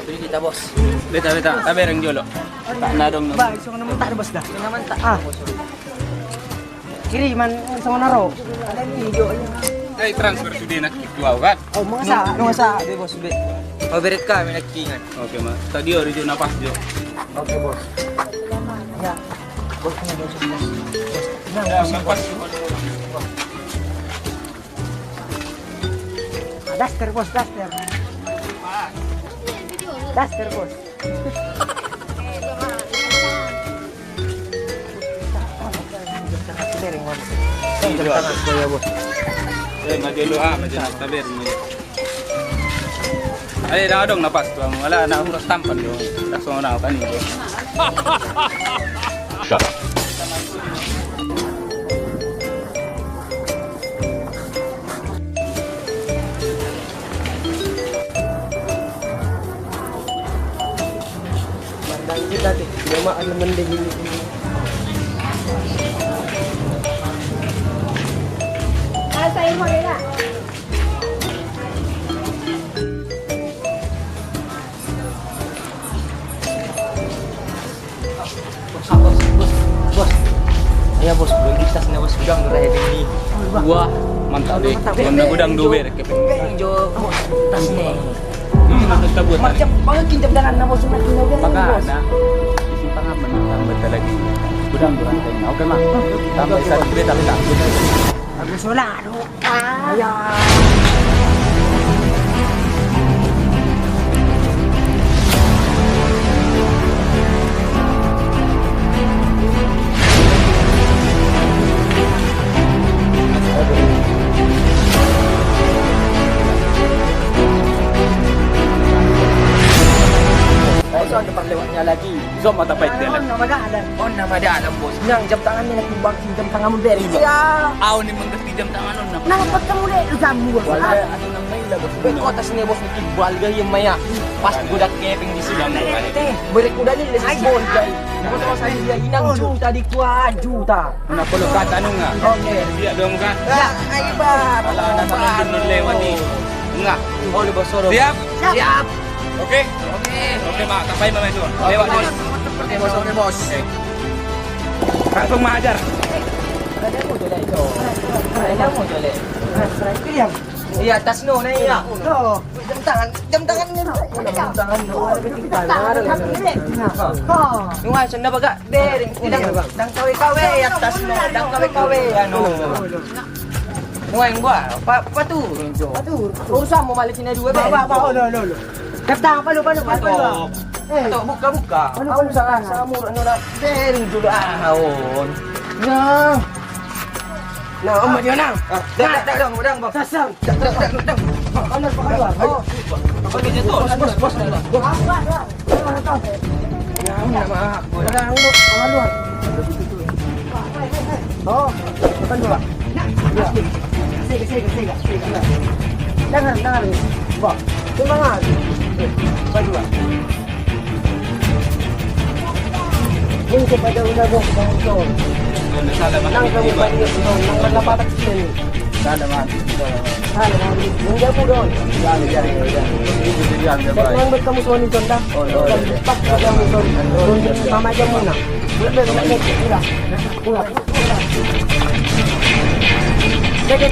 Bili kita, bos. Beta, tabi ring jolo. Tak nadong no. Ba, isang naman tak bos dah. Ito naman ta. Ah. Kiri man sa naro. Ada video. Ay transfer to din nakikituaw kan. Oh, mga sa. Sabi, bos, be. Paberit ka, may nagkingan. Okay ma. Tadi ori jo napas jo. Okay, bos. Ya. Bos na bos. Ya, napas. Daster, bos, daster. Daster, bos. Saya, bos. Eh, majolo ha, majolo tabi ring. Ay, dong napas tu. Wala na ako stampan do. Daso na ako kanino. Shut up. Mandang kita deh. Dia mah ada mending ini. Saya mau ya. Bos. Iya, bos. Belum kita sini, bos. Udang gerai ini. Wah, mantap deh. Gudang duwe rek kepen. Jo, bos. Tas nih. Ini nak tabut. Macam banget kinjam dengan nama semua kino dia. Maka ada simpangan menang betul lagi. Gudang rantai. Oke mah. Tambah satu duit tapi tak. Agus wala ano. Ayan. Bos, ada perlewatnya lagi. Zom mata pait dia. Nama dah ada. Oh, nama dia alam, bos. Yang jam tangan ni nak kubang jam tangan mo beri. Ya. Aw ni menggerti jam tangan on. Nampak kamu deh kamu. Wala, ano nang may labos. Beko, tas ni, bos. Nakibal gaya maya. Pas budak keping di sini. Balik kuda ni, lesis bol gay. Bos, bos, saya dia inang juta di 2 juta. Nak perlu kata anu nga. Oke. Dia dong kan. Ya, ayo bar. Kalau ada sama nun lewat ni. Enggak. Oh, di bos soro. Siap? Siap. Oke. Oke, Mak. Tapai Mama itu. Lewat bos. Oke, bos, oke, bos. Langsung mengajar. Ada mo jole ito. Ada mo jole. Kiriam. Iya, tas no na iya. No. Jam tangan niya. Jam tangan no. Yung ay sanda baga. Bering dang kawe-kawe at tas no. Dang kawe-kawe ano. Yung ay gua. Paturun jo. Aduh. Urusan mo malikin na duwe. Bawa, lo. Kapta, paano? Ato, buka. Ano saan? Sa mura ano na. Bering jo ahon. Nah. Nah, om dia nang. Dang, bos. Sasam. Dang. Ano pa kayo? Oh. Apa gitu tuh? Bos. Nama aku. Ang pangaluan. Oh, kapan ba? Sige. Dangan. Ba. Tumangan. Padua. Hindi pa daw na dong ito. Salamat. Nang kami pa niyo nang malapatak sila. Salamat. Salamat. Hindi po doon. Yan. Nang ba't kamu suwan nito na? Pak ka mo doon. Mama dyan muna. Ulat. Sige,